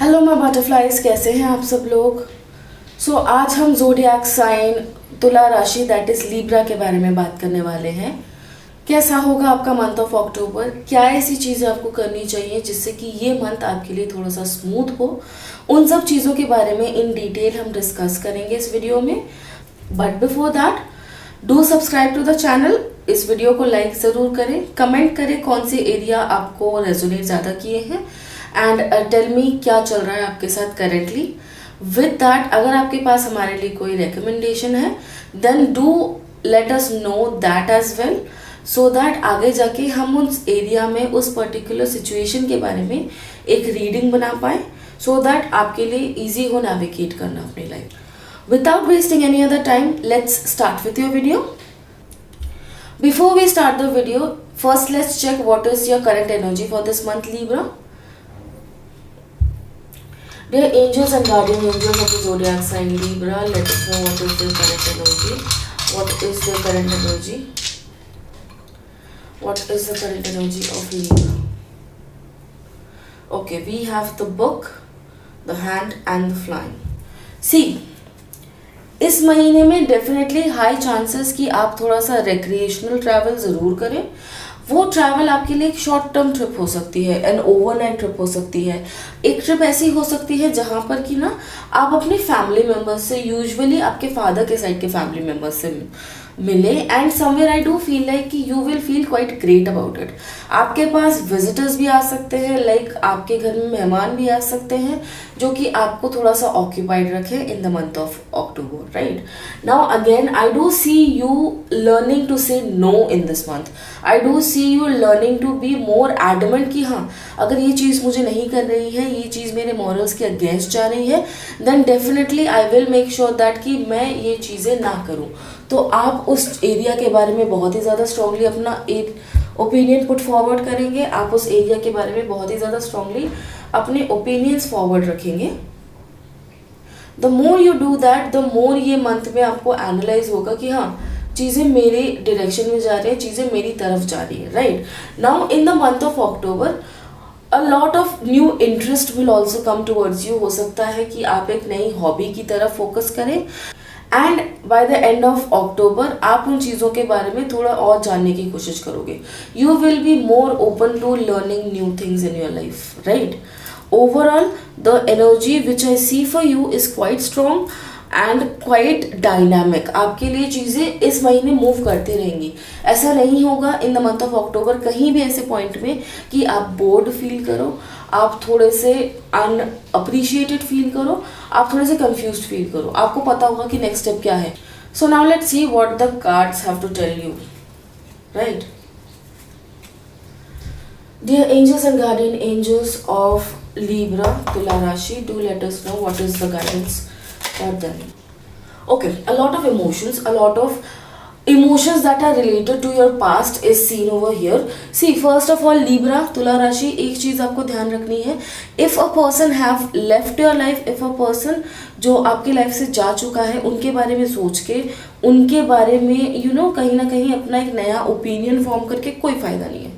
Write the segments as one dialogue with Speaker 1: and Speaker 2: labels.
Speaker 1: Hello my butterflies, कैसे हैं आप सब लोग। आज हम ज़ोडिएक साइन तुला राशि दैट इज़ लीब्रा के बारे में बात करने वाले हैं। कैसा होगा आपका मंथ ऑफ अक्टूबर, क्या ऐसी चीज़ें आपको करनी चाहिए जिससे कि ये मंथ आपके लिए थोड़ा सा स्मूथ हो, उन सब चीज़ों के बारे में इन डिटेल हम डिस्कस करेंगे इस वीडियो में। But before that do subscribe to the channel. इस वीडियो को लाइक ज़रूर करें, कमेंट करें कौन से एरिया आपको रेजोनेट ज़्यादा किए हैं एंड टेल मी क्या चल रहा है आपके साथ करेंटली। विद दैट, अगर आपके पास हमारे लिए कोई रिकमेंडेशन है then do let us know that as well, so that आगे जाके हम उस एरिया में उस पर्टिकुलर सिचुएशन के बारे में एक रीडिंग बना पाए, सो दैट आपके लिए ईजी हो नेविगेट करना अपनी life. Without wasting any other time, let's start with your video. Before we start the video, first let's check what is your current energy for this month Libra. Dear angels and guardian angels of the zodiac sign Libra, let us know what is their current energy. What is the current energy? What is the current energy of Libra? Okay, we have the book, the hand and the flying. See, इस महीने में definitely high chances कि आप थोड़ा सा recreational travel ज़रूर करें। वो ट्रैवल आपके लिए एक शॉर्ट टर्म ट्रिप हो सकती है, एन ओवरनाइट ट्रिप हो सकती है। एक ट्रिप ऐसी हो सकती है जहाँ पर कि ना आप अपने फैमिली मेम्बर्स से, यूजुअली आपके फादर के साइड के फैमिली मेम्बर्स से मिले and somewhere I do feel like कि you will feel quite great about it. आपके पास विजिटर्स भी आ सकते हैं, लाइक आपके घर में मेहमान भी आ सकते हैं जो कि आपको थोड़ा सा ऑक्यूपाइड रखे in the month of October, right. Now again I do see you learning to say no in this month. I do see you learning to be more adamant कि हाँ, अगर ये चीज़ मुझे नहीं कर रही है, ये चीज़ मेरे मॉरल्स के अगेंस्ट जा रही है, then definitely I will make sure that कि मैं ये चीज़ें ना करूँ। तो आप उस एरिया के बारे में बहुत ही ज़्यादा स्ट्रांगली अपना एक ओपिनियन पुट फॉरवर्ड करेंगे। आप उस एरिया के बारे में बहुत ही ज़्यादा स्ट्रांगली अपने ओपिनियंस फॉरवर्ड रखेंगे। The more you do that, the more ये मंथ में आपको एनालाइज होगा कि हाँ, चीज़ें मेरे डायरेक्शन में जा रही है, चीज़ें मेरी तरफ जा रही है, right. Now in the month of October a lot of new interest will also come towards you. हो सकता है कि आप एक नई हॉबी की तरफ फोकस करें and by the end of October आप उन चीज़ों के बारे में थोड़ा और जानने की कोशिश करोगे। You will be more open to learning new things in your life, right. Overall the energy which I see for you is quite strong and quite dynamic. आपके लिए चीज़ें इस महीने मूव करती रहेंगी। ऐसा नहीं होगा इन द मंथ ऑफ अक्टूबर कहीं भी ऐसे पॉइंट में कि आप बोर्ड फील करो, आप थोड़े से अनअप्रिशिएटेड फील करो, आप थोड़े से कंफ्यूज्ड फील करो। आपको पता होगा कि नेक्स्ट स्टेप क्या है। So now let's see what the cards have to tell you, right. Dear angels and guardian angels of Libra, तुला राशि, do let us know what is the guidance for them. Okay, a lot of emotions that are related to your past is seen over here. See, first of all Libra, तुला राशि, एक चीज़ आपको ध्यान रखनी है। If a person have left your life, if a person जो आपकी life से जा चुका है, उनके बारे में सोच के, उनके बारे में कहीं ना कहीं अपना एक नया ओपिनियन फॉर्म करके कोई फ़ायदा नहीं है।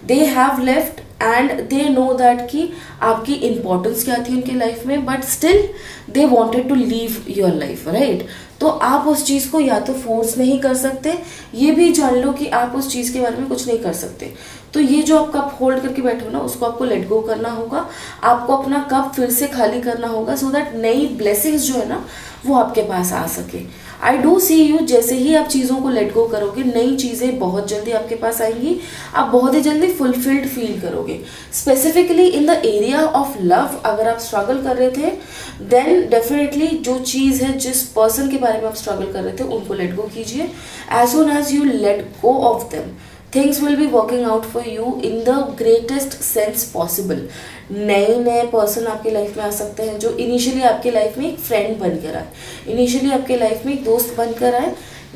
Speaker 1: They have left and they know that कि आपकी इंपॉर्टेंस क्या थी उनके लाइफ में, but still they wanted to leave your life, right. तो आप उस चीज़ को या तो फोर्स नहीं कर सकते, ये भी जान लो कि आप उस चीज़ के बारे में कुछ नहीं कर सकते। तो ये जो आप कप होल्ड करके बैठे हो ना, उसको आपको लेट गो करना होगा। आपको अपना कप फिर से खाली करना होगा सो दैट नई ब्लेसिंग्स जो है ना वो आपके पास आ सके। आई डू सी यू, जैसे ही आप चीज़ों को लेट गो करोगे, नई चीज़ें बहुत जल्दी आपके पास आएंगी, आप बहुत ही जल्दी फुलफिल्ड फील करोगे। Specifically in the area of love अगर आप स्ट्रगल कर रहे थे, देन डेफिनेटली जो चीज़ है, जिस पर्सन के बारे में आप स्ट्रगल कर रहे थे, उनको लेट गो कीजिए। As soon as you let go of them, things will be working out for you in the greatest sense possible. नए पर्सन आपकी लाइफ में आ सकते हैं जो इनिशियली आपकी लाइफ में एक फ्रेंड बनकर आए, इनिशियली आपके लाइफ में एक दोस्त बनकर आए,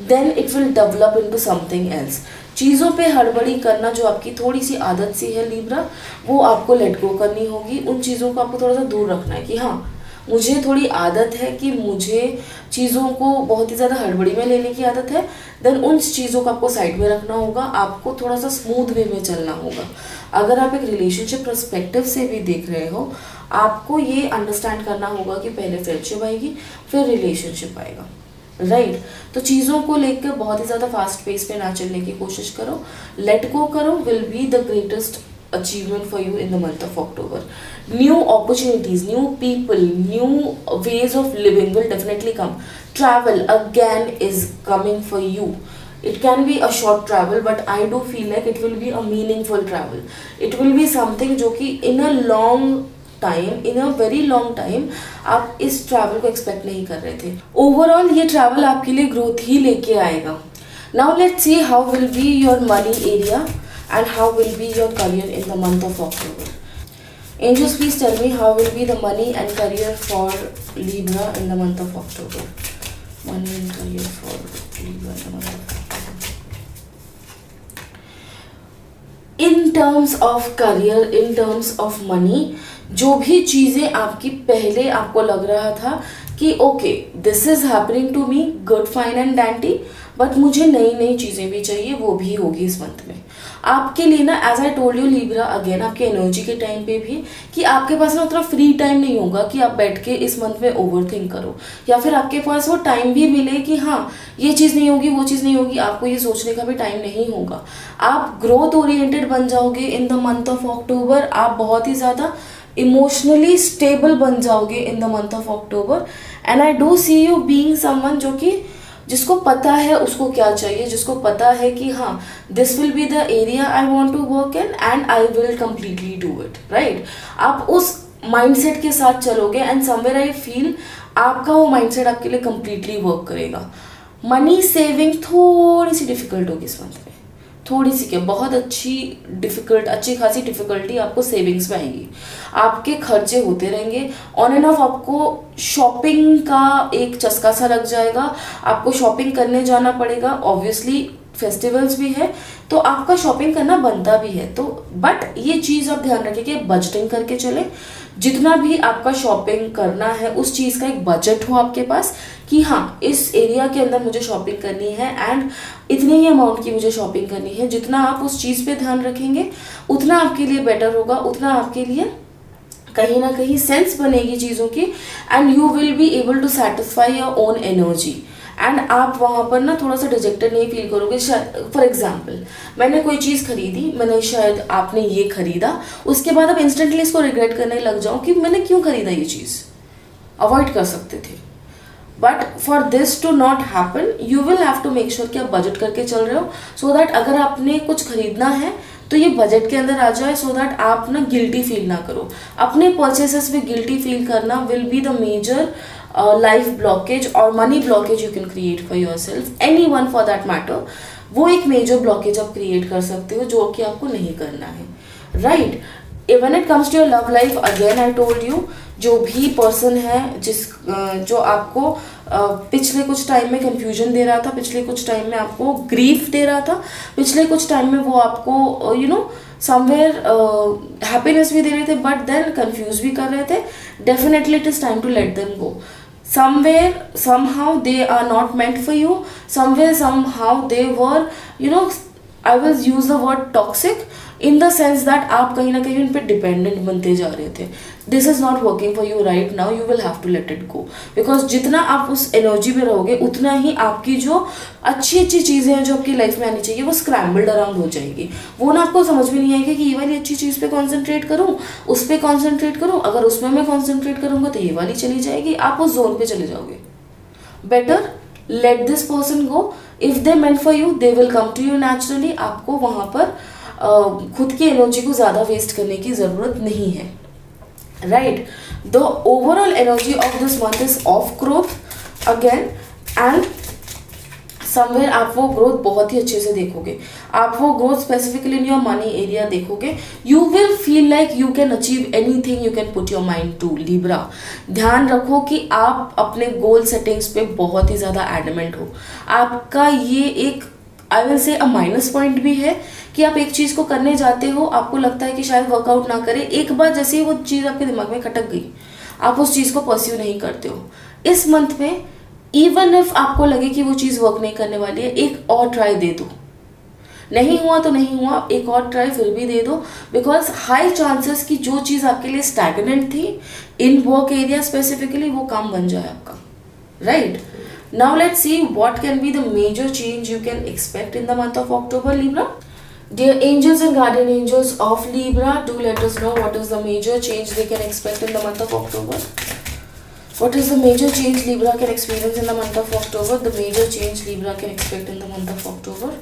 Speaker 1: then it will develop into something else. चीज़ों पे हड़बड़ी करना जो आपकी थोड़ी सी आदत सी है Libra, वो आपको लेट गो करनी होगी। उन चीज़ों को आपको थोड़ा सा दूर रखना है कि हाँ, मुझे थोड़ी आदत है कि मुझे चीज़ों को बहुत ही ज़्यादा हड़बड़ी में लेने की आदत है, देन उन चीज़ों को आपको साइड में रखना होगा, आपको थोड़ा सा स्मूथ वे में चलना होगा। अगर आप एक रिलेशनशिप पर्सपेक्टिव से भी देख रहे हो, आपको ये अंडरस्टैंड करना होगा कि पहले फ्रेंडशिप आएगी फिर रिलेशनशिप आएगा, राइट। तो चीज़ों को लेकर बहुत ही ज़्यादा फास्ट पेस पे ना चलने की कोशिश करो, लेट गो करो, will be the greatest achievement for you in the month of October. New opportunities, new people, new ways of living will definitely come. Travel again is coming for you. It can be a short travel, but I do feel like it will be a meaningful travel. It will be something जो कि in a long time, in a very long time, आप इस travel को expect नहीं कर रहे थे. Overall ये travel आपके लिए growth ही लेके आएगा. Now let's see how will be your money area and how will be your career in the month of October. Angels, please tell me how will be the money and career for Libra in the month of October. Money and career for Libra in the month of October. In terms of career, in terms of money, जो भी चीज़ें आपकी पहले आपको लग रहा था कि okay this is happening to me, good fine and dandy, but मुझे नई नई चीज़ें भी चाहिए, वो भी होगी इस मंथ में आपके लिए ना। As I told you Libra, again आपके एनर्जी के टाइम पे भी कि आपके पास ना उतना फ्री टाइम नहीं होगा कि आप बैठ के इस मंथ में ओवर थिंक करो, या फिर आपके पास वो टाइम भी मिले कि हाँ ये चीज़ नहीं होगी, वो चीज़ नहीं होगी, आपको ये सोचने का भी टाइम नहीं होगा। आप ग्रोथ ओरिएंटेड बन जाओगे in the month of October, आप बहुत ही ज़्यादा इमोशनली स्टेबल बन जाओगे in the month of October. And I do see you being someone जो कि जिसको पता है उसको क्या चाहिए, जिसको पता है कि हाँ this will be the area I want to work in and I will completely do it, right. आप उस माइंडसेट के साथ चलोगे एंड समवेयर आई फील आपका वो माइंडसेट आपके लिए कंप्लीटली वर्क करेगा। मनी सेविंग थोड़ी सी डिफिकल्ट होगी इस मंथ में, थोड़ी सी क्या, बहुत अच्छी खासी डिफिकल्टी आपको सेविंग्स में आएगी। आपके खर्चे होते रहेंगे ऑन एंड ऑफ, आपको शॉपिंग का एक चस्का सा लग जाएगा, आपको शॉपिंग करने जाना पड़ेगा। ऑब्वियसली फेस्टिवल्स भी है तो आपका शॉपिंग करना बनता भी है, तो बट ये चीज़ आप ध्यान रखें कि बजटिंग करके चले। जितना भी आपका शॉपिंग करना है उस चीज़ का एक बजट हो आपके पास कि हाँ इस एरिया के अंदर मुझे शॉपिंग करनी है एंड इतने ही अमाउंट की मुझे शॉपिंग करनी है। जितना आप उस चीज़ पे ध्यान रखेंगे उतना आपके लिए बेटर होगा, उतना आपके लिए कहीं ना कहीं सेंस बनेगी चीज़ों की and you will be able to satisfy your own energy एंड आप वहाँ पर ना थोड़ा सा डिजेक्टेड नहीं फील करोगे। फॉर एग्जाम्पल मैंने कोई चीज़ खरीदी, मैंने शायद आपने ये खरीदा, उसके बाद आप इंस्टेंटली इसको रिग्रेट करने लग जाओ कि मैंने क्यों खरीदा, ये चीज़ अवॉइड कर सकते थे। But for this to not happen you will have to make sure कि आप बजट करके चल रहे हो, सो दैट अगर आपने कुछ खरीदना है तो ये बजट के अंदर आ जाए, सो दैट आप ना गिल्टी फील ना करो। अपने परचेसेस में गिल्टी फील करना will be the major life blockage और money blockage you can create for yourself, anyone for that matter. वो एक मेजर ब्लॉकेज आप क्रिएट कर सकते हो जो कि आपको नहीं करना है, right. When it comes to your love life, again I told you, जो भी पर्सन है जो आपको पिछले कुछ टाइम में कंफ्यूजन दे रहा था, पिछले कुछ टाइम में आपको ग्रीफ दे रहा था, पिछले कुछ टाइम में वो आपको यू नो समवेयर हैप्पीनेस भी दे रहे थे बट देन कंफ्यूज भी कर रहे थे, definitely it is time to let them go. somewhere somehow they are not meant for you, somewhere somehow they were you know I will use the word toxic in the sense that आप कहीं ना कहीं उन पर dependent बनते जा रहे थे। This is not working for you right now, you will have to let it go, because जितना आप उस एनर्जी में रहोगे उतना ही आपकी जो अच्छी अच्छी चीज़ें हैं जो आपकी लाइफ में आनी चाहिए वो स्क्रैम्बल्ड अराउंड हो जाएगी। वो ना आपको समझ में नहीं आएगी कि ये वाली अच्छी चीज़ पे कॉन्सेंट्रेट करूँ, उस पर कॉन्सेंट्रेट करूँ, अगर उसमें मैं कॉन्सेंट्रेट करूँगा तो ये वाली चली जाएगी, आप उस जोन पे चले जाओगे। Better let this person go, if they meant for you they will come to you naturally. आपको वहाँ पर खुद की एनर्जी को ज़्यादा वेस्ट करने की ज़रूरत नहीं है, right. The overall energy of this month is of growth again and somewhere आप वो ग्रोथ बहुत ही अच्छे से देखोगे, आप वो growth specifically in your money area देखोगे। You will feel like you can achieve anything you can put your mind to. Libra, ध्यान रखो कि आप अपने गोल सेटिंग्स पे बहुत ही ज़्यादा एडमेंट हो। आपका ये एक I will say a minus point भी है कि आप एक चीज़ को करने जाते हो, आपको लगता है कि शायद वर्कआउट ना करे, एक बार जैसे ही वो चीज़ आपके दिमाग में खटक गई आप उस चीज़ को परस्यू नहीं करते हो। इस मंथ में इवन इफ आपको लगे कि वो चीज़ वर्क नहीं करने वाली है, एक और ट्राई दे दो। नहीं हुआ तो नहीं हुआ, एक और ट्राई फिर भी दे दो, बिकॉज हाई चांसेस कि जो चीज़ आपके लिए स्टैगनेंट थी इन वर्क एरिया स्पेसिफिकली, वो काम बन जाए आपका, right. Now let's see what can be the major change you can expect in the month of October, Libra. Dear angels and guardian angels of Libra, do let us know what is the major change they can expect in the month of October. What is the major change Libra can experience in the month of October? The major change Libra can expect in the month of October.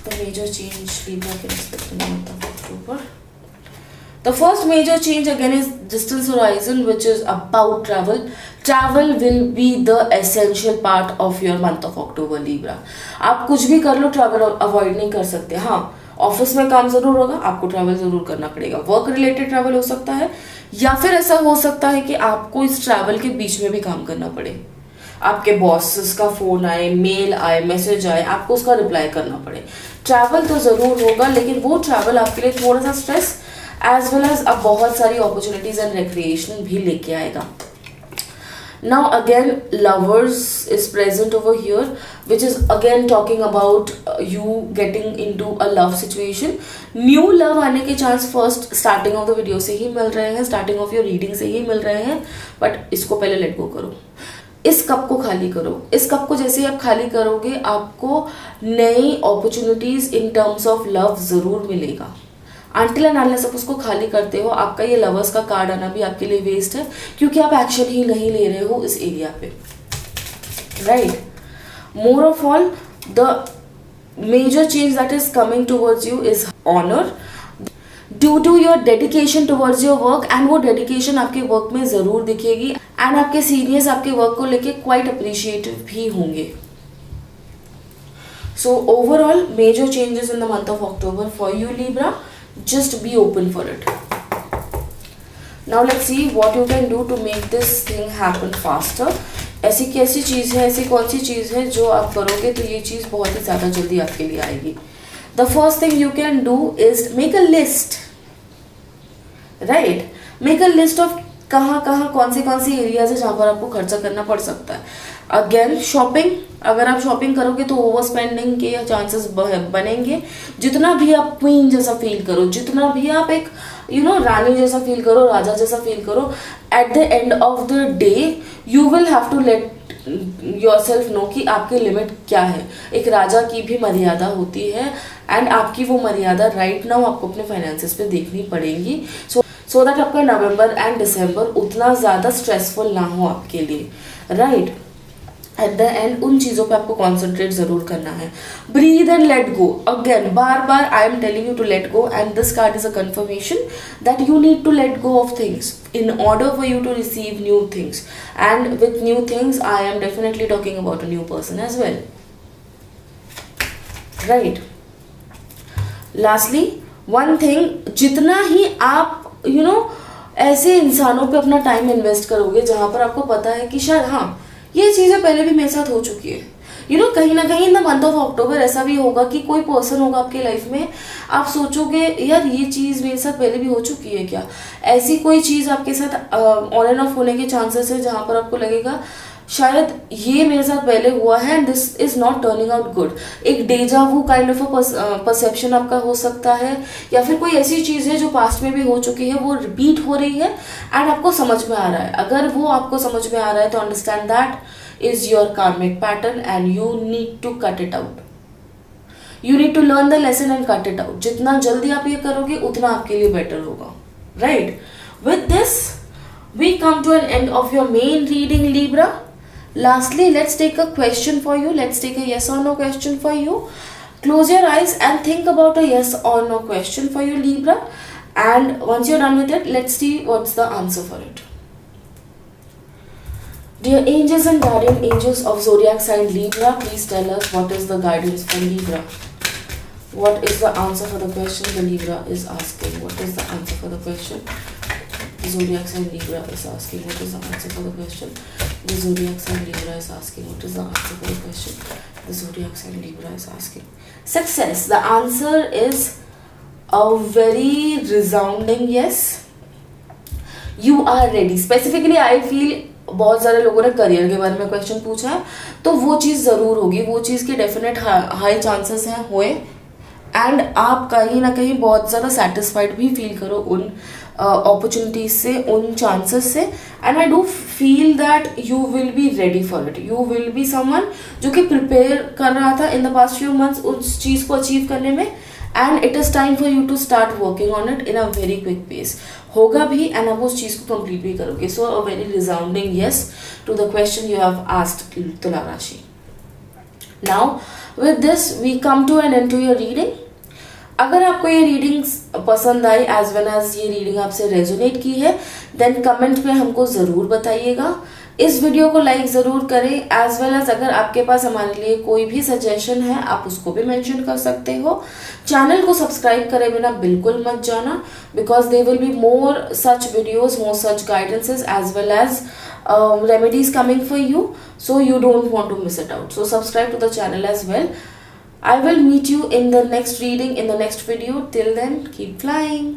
Speaker 1: The major change Libra can expect in the month of October. The first major change again is distance horizon, which is about travel. Travel will be the essential part of your month of October, Libra. आप कुछ भी कर लो, travel avoid नहीं कर सकते। हाँ, office में काम जरूर होगा, आपको ट्रैवल जरूर करना पड़ेगा। वर्क रिलेटेड ट्रैवल हो सकता है, या फिर ऐसा हो सकता है कि आपको इस ट्रैवल के बीच में भी काम करना पड़े। आपके बॉस का फोन आए, मेल आए, मैसेज आए, आपको उसका रिप्लाई करना पड़े। ट्रैवल तो जरूर होगा, लेकिन वो ट्रैवल आपके लिए थोड़ा सा स्ट्रेस एज वेल एज अब बहुत सारी अपॉर्चुनिटीज एंड रिक्रिएशन भी लेके आएगा। Now again lovers is present over here, which is again talking about you getting into a love situation. New love आने के chance first starting of the video से ही मिल रहे हैं, स्टार्टिंग ऑफ योर रीडिंग से ही मिल रहे हैं, बट इसको पहले लेट गो करो। इस कप को खाली करो। इस कप को जैसे ही आप खाली करोगे, आपको नई opportunities in terms of love जरूर मिलेगा। अनटिल एंड अनलेस आप उसको खाली करते हो, आपका ये लवर्स का कार्ड आना भी आपके लिए वेस्ट है, क्योंकि आप एक्शन ही नहीं ले रहे हो इस एरिया पे, right. More of all, the major change that is coming towards you is honour due to your dedication towards your work, and वो डेडिकेशन आपके वर्क में जरूर दिखेगी, एंड आपके सीनियर्स आपके वर्क को लेके क्वाइट अप्रिशिएटिव भी होंगे। So overall, major changes in the month of October for you, Libra. Just be open for it. Now let's see what you can do to make this thing happen faster. ऐसी कैसी चीज़ है, ऐसी कौन सी चीज़ है जो आप करोगे तो ये चीज़ बहुत ही ज़्यादा जल्दी आपके लिए आएगी। The first thing you can do is make a list, right? Make a list of कहाँ कौन सी एरियाज है जहाँ पर आपको खर्चा करना पड़ सकता है। अगेन शॉपिंग, अगर आप शॉपिंग करोगे तो ओवर स्पेंडिंग के चांसेस बनेंगे। जितना भी आप क्वीन जैसा फील करो, जितना भी आप एक रानी जैसा फील करो, राजा जैसा फील करो, at the end of the day you will have to let yourself know कि आपकी लिमिट क्या है। एक राजा की भी मर्यादा होती है, एंड आपकी वो मर्यादा राइट नाउ आपको अपने फाइनेंसेस पे देखनी पड़ेगी, सो दैट आपका नवंबर एंड दिसंबर उतना ज़्यादा स्ट्रेसफुल ना हो आपके लिए, राइट। एट द एंड उन चीज़ों पे आपको कॉन्सेंट्रेट जरूर करना है। Breathe and let go. Again बार बार I am telling you to let go, and this card is a confirmation that you need to let go of things in order for you to receive new things, and with new things I am definitely talking about a new person as well, right. Lastly, one thing, जितना ही आप ऐसे इंसानों पे अपना time invest करोगे जहां पर आपको पता है कि शायद हाँ ये चीज़ें पहले भी मेरे साथ हो चुकी है, कहीं ना कहीं इन द मंथ ऑफ अक्टूबर ऐसा भी होगा कि कोई पर्सन होगा आपके लाइफ में, आप सोचोगे यार ये चीज़ मेरे साथ पहले भी हो चुकी है क्या। ऐसी कोई चीज़ आपके साथ ऑन एंड ऑफ होने के चांसेस है जहाँ पर आपको लगेगा शायद ये मेरे साथ पहले हुआ है and this is not turning out good. एक डेजा वू काइंड ऑफ परसेप्शन आपका हो सकता है, या फिर कोई ऐसी चीज़ है जो पास्ट में भी हो चुकी है, वो रिपीट हो रही है एंड आपको समझ में आ रहा है। अगर वो आपको समझ में आ रहा है तो understand that is your karmic pattern and you need to cut it out. You need to learn the lesson and cut it out. जितना जल्दी आप ये करोगे उतना आपके लिए बेटर होगा, right. With this we come to an end of your main reading, Libra. Lastly, let's take a question for you. Let's take a yes or no question for you. Close your eyes and think about a yes or no question for you, Libra. And once you're done with it, let's see what's the answer for it. Dear angels and guardian angels of zodiac sign Libra, please tell us what is the guidance for Libra. What is the answer for the question the Libra is asking? What is the answer for the question? The zodiac sign Libra is asking what is the answer for the question. The zodiac sign Libra is asking what is the answer for the question. The zodiac sign Libra is asking success. The answer is a very resounding yes. You are ready. Specifically I feel बहुत सारे लोगों ने career के बारे में question पूछा है, तो वो चीज़ ज़रूर होगी, वो चीज़ के डेफिनेट हाई चांसेस हैं हुए. एंड आप कहीं ना कहीं बहुत ज़्यादा सेटिस्फाइड भी फील करो उन अपॉर्चुनिटीज से, उन चांसेस से. And I do feel that you will be ready for it. You will be someone जो कि प्रिपेयर कर रहा था in the past few months उस चीज़ को अचीव करने में. And it is time for you to start working on it in a very quick pace. होगा भी एंड आप उस चीज़ को कंप्लीट भी करोगे. So a very resounding yes to the question you have asked, तुला राशि. Now with this we come to an end to your reading. अगर आपको ये रीडिंग्स पसंद आई एज वेल एज ये रीडिंग आपसे रेजोनेट की है, देन कमेंट में हमको ज़रूर बताइएगा. इस वीडियो को लाइक ज़रूर करें. एज वेल एज अगर आपके पास हमारे लिए कोई भी सजेशन है आप उसको भी मेंशन कर सकते हो. चैनल को सब्सक्राइब करे बिना बिल्कुल मत जाना, because there will be more such videos, more such guidances as well as remedies coming for you, so you don't want to miss it out. So subscribe to the channel as well. I will meet you in the next reading, in the next video. Till then, keep flying.